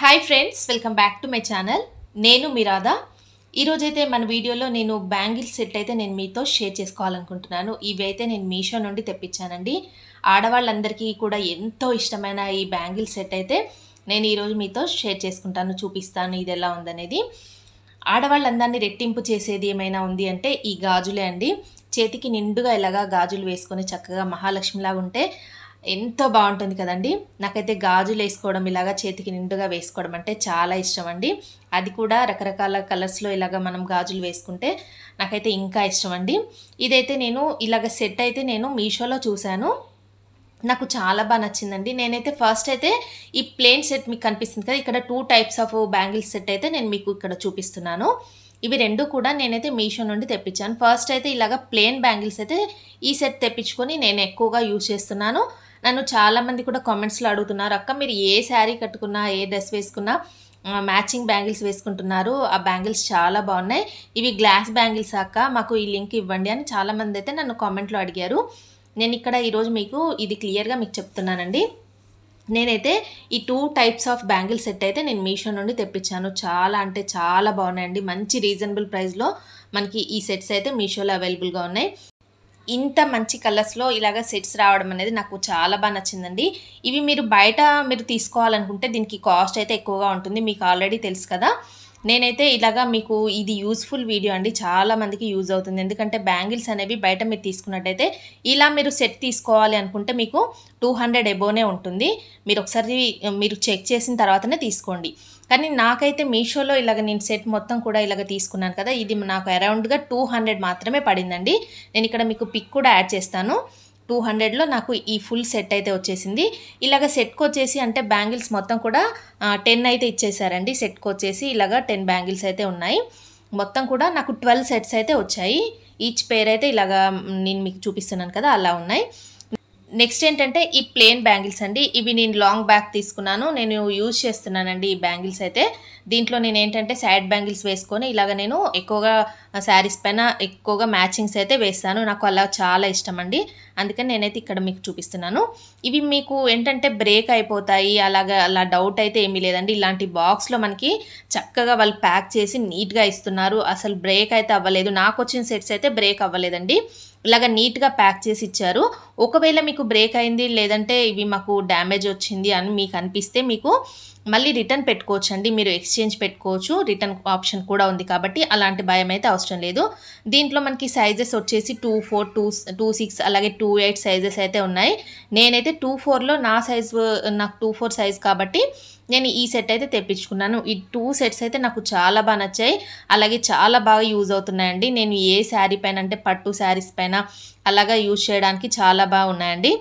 Hi friends, welcome back to my channel. నేను మీ రాధా. ఈరోజైతే మన వీడియోలో నేను బ్యాంగిల్ సెట్ అయితే నేను మీతో షేర్ చేసుకోవాలనుకుంటున్నాను. ఇవి అయితే నేను మీషో నుండి తెప్పించానండి. ఆడవాళ్ళందరికీ కూడా ఎంతో ఇష్టమైన ఈ బ్యాంగిల్ సెట్ అయితే నేను ఈరోజు మీతో షేర్ చేసుకుంటాను, చూపిస్తాను ఇది ఎలా ఉందనేది. ఆడవాళ్ళందరినీ రెట్టింపు చేసేది ఏమైనా ఉంది అంటే ఈ గాజులే అండి. చేతికి నిండుగా ఇలాగా గాజులు వేసుకొని చక్కగా మహాలక్ష్మిలాగా ఉంటే ఎంతో బాగుంటుంది కదండి. నాకైతే గాజులు వేసుకోవడం, ఇలాగా చేతికి నిండుగా వేసుకోవడం అంటే చాలా ఇష్టం అండి. అది కూడా రకరకాల కలర్స్లో ఇలాగ మనం గాజులు వేసుకుంటే నాకైతే ఇంకా ఇష్టం అండి. ఇదైతే నేను ఇలాగ సెట్ అయితే నేను మీషోలో చూశాను, నాకు చాలా బాగా నచ్చిందండి. నేనైతే ఫస్ట్ అయితే ఈ ప్లేన్ సెట్ మీకు కనిపిస్తుంది కదా, ఇక్కడ 2 టైప్స్ ఆఫ్ బ్యాంగిల్స్ సెట్ అయితే నేను మీకు ఇక్కడ చూపిస్తున్నాను. ఇవి రెండు కూడా నేనైతే మీషో నుండి తెప్పించాను. ఫస్ట్ అయితే ఇలాగ ప్లేన్ బ్యాంగిల్స్ అయితే ఈ సెట్ తెప్పించుకొని నేను ఎక్కువగా యూజ్ చేస్తున్నాను. నన్ను చాలామంది కూడా కామెంట్స్లో అడుగుతున్నారు, అక్క మీరు ఏ శారీ కట్టుకున్నా ఏ డ్రెస్ వేసుకున్నా మ్యాచింగ్ బ్యాంగిల్స్ వేసుకుంటున్నారు, ఆ బ్యాంగిల్స్ చాలా బాగున్నాయి, ఇవి గ్లాస్ బ్యాంగిల్స్ అక్క, మాకు ఈ లింక్ ఇవ్వండి అని చాలామంది అయితే నన్ను కామెంట్లో అడిగారు. నేను ఇక్కడ ఈరోజు మీకు ఇది క్లియర్గా మీకు చెప్తున్నానండి. నేనైతే ఈ 2 టైప్స్ ఆఫ్ బ్యాంగిల్ సెట్ అయితే నేను మీషో నుండి తెప్పించాను. చాలా అంటే చాలా బాగున్నాయండి. మంచి రీజనబుల్ ప్రైస్లో మనకి ఈ సెట్స్ అయితే మీషోలో అవైలబుల్గా ఉన్నాయి. ఇంత మంచి కలర్స్లో ఇలాగ సెట్స్ రావడం అనేది నాకు చాలా బాగా నచ్చిందండి. ఇవి మీరు తీసుకోవాలనుకుంటే దీనికి కాస్ట్ అయితే ఎక్కువగా ఉంటుంది, మీకు ఆల్రెడీ తెలుసు కదా. నేనైతే ఇలాగా మీకు ఇది యూస్ఫుల్ వీడియో అండి, చాలా మందికి యూజ్ అవుతుంది. ఎందుకంటే బ్యాంగిల్స్ అనేవి బయట మీరు తీసుకున్నట్టయితే ఇలా మీరు సెట్ తీసుకోవాలి అనుకుంటే మీకు 200 ఎబోనే ఉంటుంది. మీరు ఒకసారి చెక్ చేసిన తర్వాతనే తీసుకోండి. కానీ నాకైతే మీషోలో ఇలాగ నేను సెట్ మొత్తం కూడా ఇలాగ తీసుకున్నాను కదా, ఇది నాకు అరౌండ్గా 200 మాత్రమే పడిందండి. నేను ఇక్కడ మీకు పిక్ కూడా యాడ్ చేస్తాను. 200లో నాకు ఈ ఫుల్ సెట్ అయితే వచ్చేసింది. ఇలాగ సెట్కి వచ్చేసి అంటే బ్యాంగిల్స్ మొత్తం కూడా 10 అయితే ఇచ్చేసారండి. సెట్కి వచ్చేసి ఇలాగ 10 బ్యాంగిల్స్ అయితే ఉన్నాయి. మొత్తం కూడా నాకు 12 సెట్స్ అయితే వచ్చాయి. ఈచ్ పేర్ అయితే ఇలాగా నేను మీకు చూపిస్తున్నాను కదా, అలా ఉన్నాయి. నెక్స్ట్ ఏంటంటే ఈ ప్లేన్ బ్యాంగిల్స్ అండి. ఇవి నేను లాంగ్ బ్యాక్ తీసుకున్నాను, నేను యూజ్ చేస్తున్నానండి ఈ బ్యాంగిల్స్ అయితే. దీంట్లో నేను ఏంటంటే సైడ్ బ్యాంగిల్స్ వేసుకొని ఇలాగ నేను ఎక్కువగా శారీస్ పైన ఎక్కువగా మ్యాచింగ్స్ అయితే వేస్తాను. నాకు అలా చాలా ఇష్టం అండి, అందుకని నేనైతే ఇక్కడ మీకు చూపిస్తున్నాను. ఇవి మీకు ఏంటంటే బ్రేక్ అయిపోతాయి అలా డౌట్ అయితే ఏమీ లేదండి. ఇలాంటి బాక్స్లో మనకి చక్కగా వాళ్ళు ప్యాక్ చేసి నీట్గా ఇస్తున్నారు. అసలు బ్రేక్ అయితే అవ్వలేదు. నాకు వచ్చిన సెట్స్ అయితే బ్రేక్ అవ్వలేదండి. ఇలాగ నీట్గా ప్యాక్ చేసి ఇచ్చారు. ఒకవేళ మీకు బ్రేక్ అయింది లేదంటే ఇవి మాకు డ్యామేజ్ వచ్చింది అని మీకు అనిపిస్తే మీకు మళ్ళీ రిటర్న్ పెట్టుకోవచ్చు అండి. మీరు ఎక్స్చేంజ్ పెట్టుకోవచ్చు, రిటర్న్ ఆప్షన్ కూడా ఉంది కాబట్టి అలాంటి భయం అయితే అవసరం లేదు. దీంట్లో మనకి సైజెస్ వచ్చేసి 24, 26 అలాగే 28 సైజెస్ అయితే ఉన్నాయి. నేనైతే 24లో నాకు 24 సైజ్ కాబట్టి నేను ఈ సెట్ అయితే తెప్పించుకున్నాను. ఈ 2 సెట్స్ అయితే నాకు చాలా బాగా నచ్చాయి, అలాగే చాలా బాగా యూజ్ అవుతున్నాయండి. నేను ఏ శారీ పైన అంటే పట్టు శారీస్ పైన అలాగా యూజ్ చేయడానికి చాలా బాగా ఉన్నాయండి.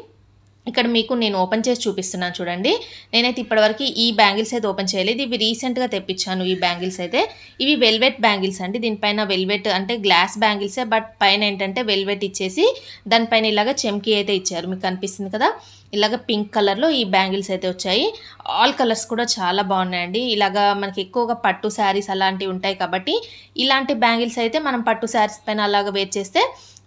ఇక్కడ మీకు నేను ఓపెన్ చేసి చూపిస్తున్నాను చూడండి. నేనైతే ఇప్పటివరకు ఈ బ్యాంగిల్స్ అయితే ఓపెన్ చేయలేదు, ఇవి రీసెంట్గా తెప్పించాను. ఈ బ్యాంగిల్స్ అయితే ఇవి వెల్వెట్ బ్యాంగిల్స్ అండి. దీనిపైన వెల్వెట్ అంటే గ్లాస్ బ్యాంగిల్సే, బట్ పైన ఏంటంటే వెల్వెట్ ఇచ్చేసి దానిపైన ఇలాగ చెమ్కీ అయితే ఇచ్చారు. మీకు కనిపిస్తుంది కదా, ఇలాగ పింక్ కలర్లో ఈ బ్యాంగిల్స్ అయితే వచ్చాయి. ఆల్ కలర్స్ కూడా చాలా బాగున్నాయండి. ఇలాగ మనకి ఎక్కువగా పట్టు శారీస్ అలాంటివి ఉంటాయి కాబట్టి ఇలాంటి బ్యాంగిల్స్ అయితే మనం పట్టు శారీస్ పైన అలాగ వేర్ చేస్తే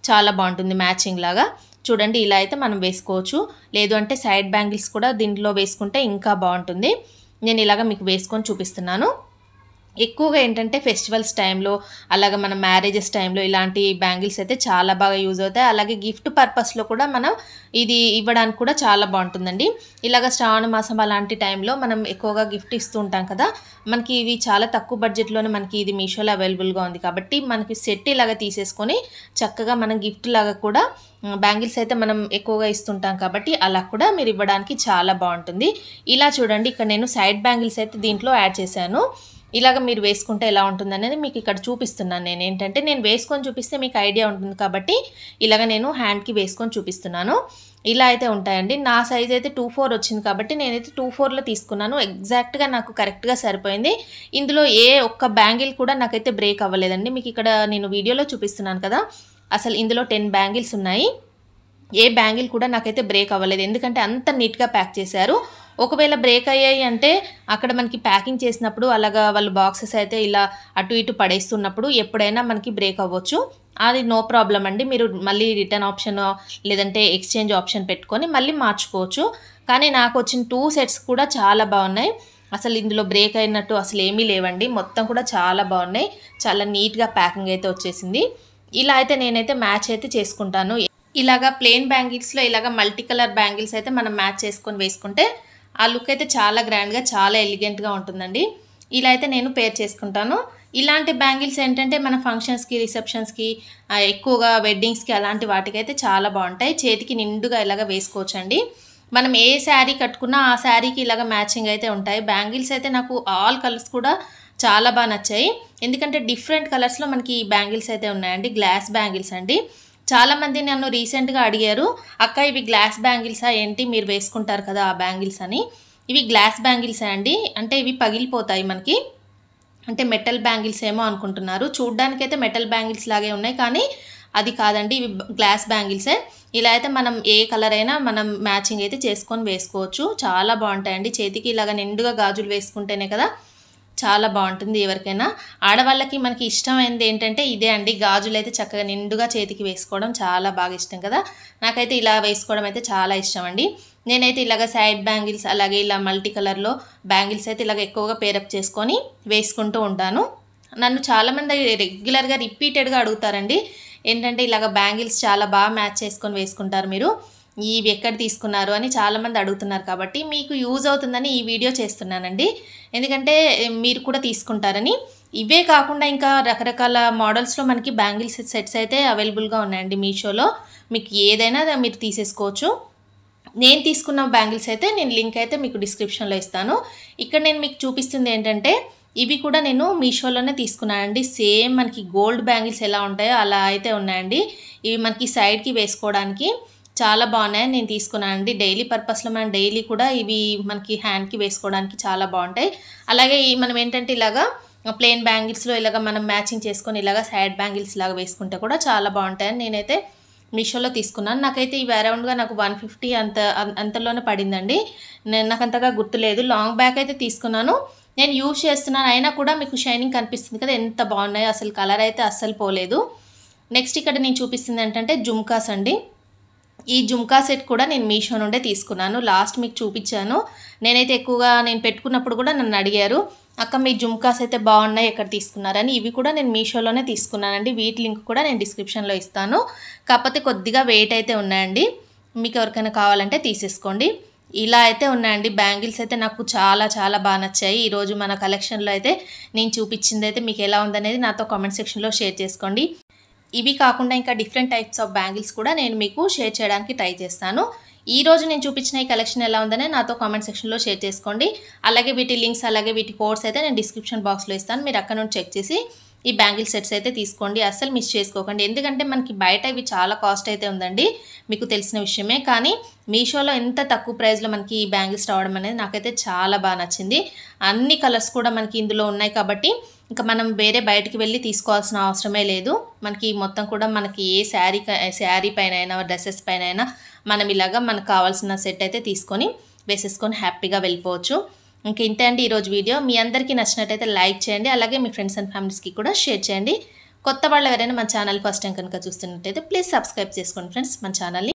చాలా బాగుంటుంది మ్యాచింగ్ లాగా. చూడండి, ఇలా అయితే మనం వేసుకోవచ్చు. లేదు అంటే సైడ్ బ్యాంగిల్స్ కూడా దీంట్లో వేసుకుంటే ఇంకా బాగుంటుంది. నేను ఇలాగ మీకు వేసుకొని చూపిస్తున్నాను. ఎక్కువగా ఏంటంటే ఫెస్టివల్స్ టైంలో అలాగే మన మ్యారేజెస్ టైంలో ఇలాంటి బ్యాంగిల్స్ అయితే చాలా బాగా యూజ్ అవుతాయి. అలాగే గిఫ్ట్ పర్పస్లో కూడా మనం ఇది ఇవ్వడానికి కూడా చాలా బాగుంటుందండి. ఇలాగ శ్రావణ మాసం అలాంటి టైంలో మనం ఎక్కువగా గిఫ్ట్ ఇస్తూ ఉంటాం కదా, మనకి ఇవి చాలా తక్కువ బడ్జెట్లోనే మనకి ఇది మీషోలో అవైలబుల్గా ఉంది కాబట్టి మనకి సెట్ ఇలాగ తీసేసుకొని చక్కగా మనం గిఫ్ట్ లాగా కూడా బ్యాంగిల్స్ అయితే మనం ఎక్కువగా ఇస్తుంటాం కాబట్టి అలా కూడా మీరు ఇవ్వడానికి చాలా బాగుంటుంది. ఇలా చూడండి, ఇక్కడ నేను సైడ్ బ్యాంగిల్స్ అయితే దీంట్లో యాడ్ చేశాను. ఇలాగ మీరు వేసుకుంటే ఎలా ఉంటుంది అనేది మీకు ఇక్కడ చూపిస్తున్నాను. నేను వేసుకొని చూపిస్తే మీకు ఐడియా ఉంటుంది కాబట్టి ఇలాగ నేను హ్యాండ్కి వేసుకొని చూపిస్తున్నాను. ఇలా అయితే ఉంటాయండి. నా సైజ్ అయితే 24 వచ్చింది కాబట్టి నేనైతే 24లో తీసుకున్నాను. ఎగ్జాక్ట్గా నాకు కరెక్ట్గా సరిపోయింది. ఇందులో ఏ ఒక్క బ్యాంగిల్ కూడా నాకైతే బ్రేక్ అవ్వలేదండి. మీకు ఇక్కడ నేను వీడియోలో చూపిస్తున్నాను కదా, అసలు ఇందులో 10 బ్యాంగిల్స్ ఉన్నాయి. ఏ బ్యాంగిల్ కూడా నాకైతే బ్రేక్ అవ్వలేదు, ఎందుకంటే అంత నీట్గా ప్యాక్ చేశారు. ఒకవేళ బ్రేక్ అయ్యాయి అంటే అక్కడ మనకి ప్యాకింగ్ చేసినప్పుడు అలాగా వాళ్ళు బాక్సెస్ అయితే ఇలా అటు ఇటు పడేస్తున్నప్పుడు ఎప్పుడైనా మనకి బ్రేక్ అవ్వచ్చు. అది నో ప్రాబ్లం అండి, మీరు మళ్ళీ రిటర్న్ ఆప్షన్ లేదంటే ఎక్స్చేంజ్ ఆప్షన్ పెట్టుకొని మళ్ళీ మార్చుకోవచ్చు. కానీ నాకు వచ్చిన 2 సెట్స్ కూడా చాలా బాగున్నాయి. అసలు ఇందులో బ్రేక్ అయినట్టు అసలు ఏమీ లేవండి. మొత్తం కూడా చాలా బాగున్నాయి. చాలా నీట్గా ప్యాకింగ్ అయితే వచ్చేసింది. ఇలా అయితే నేనైతే మ్యాచ్ అయితే చేసుకుంటాను. ఇలాగా ప్లెయిన్ బ్యాంగిల్స్లో ఇలాగ మల్టీ కలర్ బ్యాంగిల్స్ అయితే మనం మ్యాచ్ చేసుకొని వేసుకుంటే ఆ లుక్ అయితే చాలా గ్రాండ్గా చాలా ఎలిగెంట్గా ఉంటుందండి. ఇలా అయితే నేను పేర్ చేసుకుంటాను. ఇలాంటి బ్యాంగిల్స్ ఏంటంటే మన ఫంక్షన్స్కి రిసెప్షన్స్కి ఎక్కువగా వెడ్డింగ్స్కి అలాంటి వాటికైతే చాలా బాగుంటాయి. చేతికి నిండుగా ఇలాగ వేసుకోవచ్చండి. మనం ఏ శారీ కట్టుకున్నా ఆ శారీకి ఇలాగ మ్యాచింగ్ అయితే ఉంటాయి. బ్యాంగిల్స్ అయితే నాకు ఆల్ కలర్స్ కూడా చాలా బాగా నచ్చాయి. ఎందుకంటే డిఫరెంట్ కలర్స్లో మనకి ఈ బ్యాంగిల్స్ అయితే ఉన్నాయండి. గ్లాస్ బ్యాంగిల్స్ అండి. చాలామంది నన్ను రీసెంట్గా అడిగారు, అక్క ఇవి గ్లాస్ బ్యాంగిల్సా ఏంటి, మీరు వేసుకుంటారు కదా ఆ బ్యాంగిల్స్ అని. ఇవి గ్లాస్ బ్యాంగిల్సే అండి. అంటే ఇవి పగిలిపోతాయి మనకి. అంటే మెటల్ బ్యాంగిల్స్ ఏమో అనుకుంటున్నారు. చూడ్డానికైతే మెటల్ బ్యాంగిల్స్ లాగే ఉన్నాయి, కానీ అది కాదండి, ఇవి గ్లాస్ బ్యాంగిల్సే. ఇలా అయితే మనం ఏ కలర్ అయినా మనం మ్యాచింగ్ అయితే చేసుకొని వేసుకోవచ్చు. చాలా బాగుంటాయండి. చేతికి ఇలాగ నిండుగా గాజులు వేసుకుంటేనే కదా చాలా బాగుంటుంది. ఎవరికైనా ఆడవాళ్ళకి మనకి ఇష్టమైనది ఏంటంటే ఇదే అండి. గాజులు అయితే చక్కగా నిండుగా చేతికి వేసుకోవడం చాలా బాగా ఇష్టం కదా. నాకైతే ఇలా వేసుకోవడం అయితే చాలా ఇష్టం అండి. నేనైతే ఇలాగ సైడ్ బ్యాంగిల్స్ అలాగే ఇలా మల్టీ కలర్లో బ్యాంగిల్స్ అయితే ఇలాగ ఎక్కువగా పేరప్ చేసుకొని వేసుకుంటూ ఉంటాను. నన్ను చాలామంది రెగ్యులర్గా రిపీటెడ్గా అడుగుతారండి, ఏంటంటే ఇలాగ బ్యాంగిల్స్ చాలా బాగా మ్యాచ్ చేసుకొని వేసుకుంటారు మీరు, ఇవి ఎక్కడ తీసుకున్నారు అని చాలామంది అడుగుతున్నారు. కాబట్టి మీకు యూజ్ అవుతుందని ఈ వీడియో చేస్తున్నానండి. ఎందుకంటే మీరు కూడా తీసుకుంటారని. ఇవే కాకుండా ఇంకా రకరకాల మోడల్స్లో మనకి బ్యాంగిల్స్ సెట్స్ అయితే అవైలబుల్గా ఉన్నాయండి మీషోలో. మీకు ఏదైనా మీరు తీసేసుకోవచ్చు. నేను తీసుకున్న బ్యాంగిల్స్ అయితే నేను లింక్ అయితే మీకు డిస్క్రిప్షన్లో ఇస్తాను. ఇక్కడ నేను మీకు చూపిస్తుంది ఏంటంటే ఇవి కూడా నేను మీషోలోనే తీసుకున్నానండి. సేమ్ మనకి గోల్డ్ బ్యాంగిల్స్ ఎలా ఉంటాయో అలా అయితే ఉన్నాయండి. ఇవి మనకి సైడ్కి వేసుకోవడానికి చాలా బాగున్నాయి. నేను తీసుకున్నానండి. డైలీ పర్పస్లో మనం డైలీ కూడా ఇవి మనకి హ్యాండ్కి వేసుకోవడానికి చాలా బాగుంటాయి. అలాగే మనం ఏంటంటే ఇలాగా ప్లెయిన్ బ్యాంగిల్స్లో ఇలాగ మనం మ్యాచింగ్ చేసుకొని ఇలాగ సైడ్ బ్యాంగిల్స్ లాగా వేసుకుంటే కూడా చాలా బాగుంటాయని నేనైతే మీషోలో తీసుకున్నాను. నాకైతే ఇవి అరౌండ్గా నాకు 150 అంతలోనే పడిందండి. నాకు అంతగా గుర్తులేదు. లాంగ్ బ్యాక్ అయితే తీసుకున్నాను. నేను యూజ్ చేస్తున్నాను, అయినా కూడా మీకు షైనింగ్ కనిపిస్తుంది కదా ఎంత బాగున్నాయో. అసలు కలర్ అయితే అస్సలు పోలేదు. నెక్స్ట్ ఇక్కడ నేను చూపిస్తుంది ఏంటంటే జుమ్కాస్ అండి. ఈ జుమ్కా సెట్ కూడా నేను మీషో నుండే తీసుకున్నాను. లాస్ట్ మీకు చూపించాను. నేనైతే ఎక్కువగా నేను పెట్టుకున్నప్పుడు కూడా నన్ను అడిగారు, అక్క మీ జుమ్కాస్ అయితే బాగున్నాయి ఎక్కడ తీసుకున్నారని. ఇవి కూడా నేను మీషోలోనే తీసుకున్నానండి. వీటి లింక్ కూడా నేను డిస్క్రిప్షన్లో ఇస్తాను. కాకపోతే కొద్దిగా వెయిట్ అయితే ఉన్నాయండి. మీకు ఎవరికైనా కావాలంటే తీసేసుకోండి. ఇలా అయితే ఉన్నాయండి. బ్యాంగిల్స్ అయితే నాకు చాలా చాలా బాగా నచ్చాయి. ఈరోజు మన కలెక్షన్లో అయితే నేను చూపించింది అయితే మీకు ఎలా ఉందనేది నాతో కామెంట్ సెక్షన్లో షేర్ చేసుకోండి. ఇవి కాకుండా ఇంకా డిఫరెంట్ టైప్స్ ఆఫ్ బ్యాంగిల్స్ కూడా నేను మీకు షేర్ చేయడానికి ట్రై చేస్తాను. ఈరోజు నేను చూపించిన ఈ కలెక్షన్ ఎలా ఉందనే నాతో కామెంట్ సెక్షన్లో షేర్ చేసుకోండి. అలాగే వీటి లింక్స్ అలాగే వీటి కోడ్స్ అయితే నేను డిస్క్రిప్షన్ బాక్స్లో ఇస్తాను. మీరు అక్కడ నుండి చెక్ చేసి ఈ బ్యాంగిల్ సెట్స్ అయితే తీసుకోండి. అస్సలు మిస్ చేసుకోకండి. ఎందుకంటే మనకి బయట ఇవి చాలా కాస్ట్ అయితే ఉందండి, మీకు తెలిసిన విషయమే. కానీ మీషోలో ఎంత తక్కువ ప్రైస్లో మనకి ఈ బ్యాంగిల్స్ రావడం అనేది నాకైతే చాలా బాగా నచ్చింది. అన్ని కలర్స్ కూడా మనకి ఇందులో ఉన్నాయి కాబట్టి ఇంకా మనం వేరే బయటికి వెళ్ళి తీసుకోవాల్సిన అవసరమే లేదు. మనకి మొత్తం కూడా మనకి ఏ శారీ పైన అయినా డ్రెస్సెస్ పైన అయినా మనం ఇలాగా మనకు కావాల్సిన సెట్ అయితే తీసుకొని వేసేసుకొని హ్యాపీగా వెళ్ళిపోవచ్చు. ఇంక ఇంతే అండి ఈరోజు వీడియో. మీ అందరికీ నచ్చినట్టయితే లైక్ చేయండి. అలాగే మీ ఫ్రెండ్స్ అండ్ ఫ్యామిలీస్కి కూడా షేర్ చేయండి. కొత్త వాళ్ళు ఎవరైనా మన ఛానల్ ఫస్ట్ టైం కనుక చూస్తున్నట్టయితే ప్లీజ్ సబ్స్క్రైబ్ చేసుకోండి ఫ్రెండ్స్ మన ఛానల్ని.